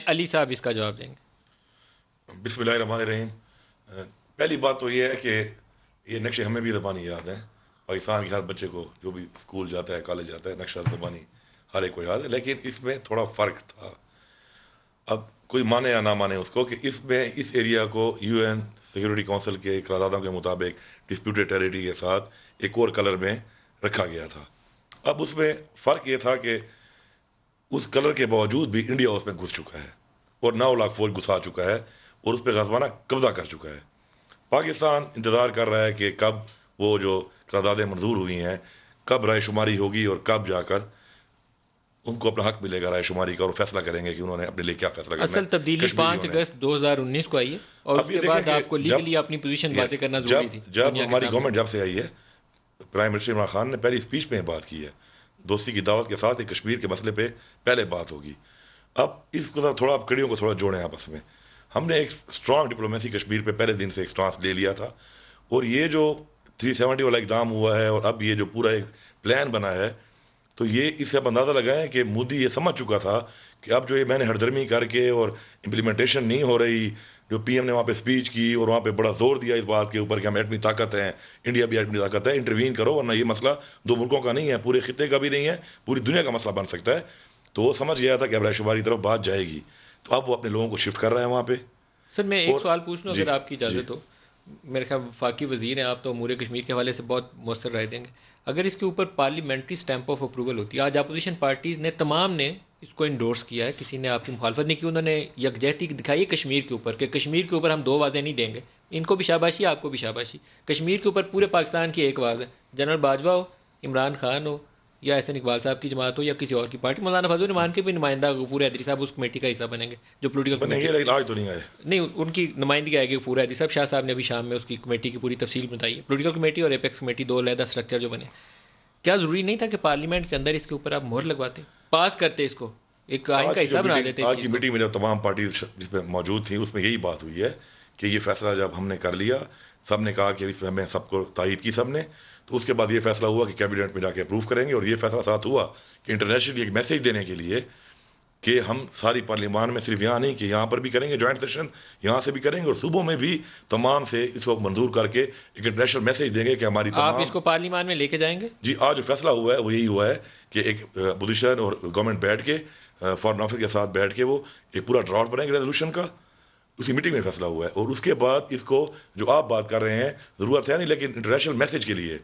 علی صاحب اس کا جواب دیں گے. بسم اللہ الرحمن الرحیم. پہلی بات تو یہ ہے کہ یہ نقشے ہمیں بھی زبانی یاد ہیں. پاکستان کے ہر بچے کو جو بھی اسکول جاتا ہے کالج جاتا ہے نقشہ زبانی ہر ایک کو یاد ہے. لیکن اس میں تھوڑا فرق تھا. اب کوئی مانے یا نہ مانے اس کو کہ اس میں اس ایریا کو یو این سیکورٹی کونسل کے قراردادوں کے مطابق ڈسپیوٹیڈ ٹیریٹری کے ساتھ ایک اور کلر میں رکھا گیا تھا. اب اس میں فرق یہ تھا کہ اس کلر کے باوجود بھی انڈیا اس میں گھس چکا ہے اور 9 لاکھ فوج گھسا چکا ہے اور اس پہ غصبانہ قبضہ کر چکا ہے. پاکستان انتظار کر رہا ہے کہ کب وہ جو قراردادیں منظور ہوئی ہیں کب رائے شماری ہوگی اور کب جا کر ان کو اپنا حق ملے گا رائے شماری کا اور فیصلہ کریں گے کہ انہوں نے اپنے لیے کیا فیصلہ کرنا ہے. اصل تبدیلی 5 اگست 2019 کو آئی ہے اور اس کے بعد آپ کو لیگلی اپنی پوزیشن باتیں کرنا ضروری تھی. جب ہماری گورنمنٹ جب سے آئی ہے پرائم منسٹر عمران خان نے پہلی اسپیچ میں بات کی ہے دوستی کی دعوت کے ساتھ ایک کشمیر کے مسئلے پہ پہلے بات ہوگی. اب اس کو تھوڑا آپ کڑیوں کو تھوڑا جوڑیں آپس میں. ہم نے ایک اسٹرانگ ڈپلومیسی کشمیر پہ پہلے دن سے ایک سٹانس لے لیا تھا اور یہ جو 370 والا اقدام ہوا ہے اور اب یہ جو پورا ایک پلان بنا ہے تو یہ اس سے آپ اندازہ لگائیں کہ مودی یہ سمجھ چکا تھا کہ اب جو یہ میں نے ہردرمی کر کے اور امپلیمنٹیشن نہیں ہو رہی. جو پی ایم نے وہاں پہ اسپیچ کی اور وہاں پہ بڑا زور دیا اس بات کے اوپر کہ ہم ایٹمی طاقت ہیں انڈیا بھی ایٹمی طاقت ہے انٹروین کرو ورنہ یہ مسئلہ 2 ملکوں کا نہیں ہے پورے خطے کا بھی نہیں ہے پوری دنیا کا مسئلہ بن سکتا ہے. تو وہ سمجھ گیا تھا کہ اب رائے شماری کی طرف بات جائے گی تو اب وہ اپنے لوگوں کو شفٹ کر رہا ہے وہاں پہ. سر میں ایک سوال پوچھ لوں اگر آپ کی اجازت ہو. میرے خیال وفاقی وزیر ہیں آپ تو امور کشمیر کے حوالے سے بہت مؤثر رائے دیں گے. اگر اس کے اوپر پارلیمنٹری اسٹیمپ آف اپروول ہوتی ہے آج اپوزیشن پارٹیز نے تمام نے اس کو انڈورس کیا ہے کسی نے آپ کی مخالفت نہیں کی انہوں نے یکجہتی دکھائی ہے کشمیر کے اوپر کہ کشمیر کے اوپر ہم 2 آوازیں نہیں دیں گے. ان کو بھی شاباشی آپ کو بھی شاباشی. کشمیر کے اوپر پورے پاکستان کی ایک آواز ہے جنرل باجوہ ہو عمران خان ہو یا احسن اقبال صاحب کی جماعت ہو یا کسی اور کی پارٹی. مولانا فضل الرحمان کے بھی نمائندہ غفور حیدری صاحب اس کمیٹی کا حصہ بنیں گے جو پولیٹیکل نہیں ان کی نمائندگی آئے گی غفور حیدری صاحب. شاہ صاحب نے ابھی شام میں اس کی کمیٹی کی پوری تفصیل بتائی ہے. پولیٹیکل کمیٹی اور ایپیکس کمیٹی 2 علیحدہ اسٹرکچر جو بنے. کیا ضروری نہیں تھا کہ پارلیمنٹ کے اندر اس کے اوپر آپ مہر لگواتے پاس کرتے اس کو ایک آئین کا حصہ بنا دیتے. آج کی میٹنگ میں جب تمام پارٹیز جس میں موجود تھیں اس میں یہی بات ہوئی ہے کہ یہ فیصلہ جب ہم نے کر لیا سب نے کہا کہ اس میں ہمیں سب کو تائید کی سب نے تو اس کے بعد یہ فیصلہ ہوا کہ کیبنٹ میں جا کے اپروو کریں گے. اور یہ فیصلہ ساتھ ہوا کہ انٹرنیشنلی ایک میسیج دینے کے لیے کہ ہم ساری پارلیمان میں صرف یہاں نہیں کہ یہاں پر بھی کریں گے جوائنٹ سیشن یہاں سے بھی کریں گے اور صوبوں میں بھی تمام سے اس کو منظور کر کے ایک انٹرنیشنل میسیج دیں گے کہ ہماری تمام. آپ اس کو پارلیمان میں لے کے جائیں گے؟ جی آج جو فیصلہ ہوا ہے وہ یہی ہوا ہے کہ ایک اپوزیشن اور گورنمنٹ بیٹھ کے فارن آفس کے ساتھ بیٹھ کے وہ ایک پورا ڈرافٹ بنائیں گے ریزولوشن کا. اسی میٹنگ میں فیصلہ ہوا ہے اور اس کے بعد اس کو جو آپ بات کر رہے ہیں ضرورت ہے نہیں لیکن انٹرنیشنل میسیج کے لیے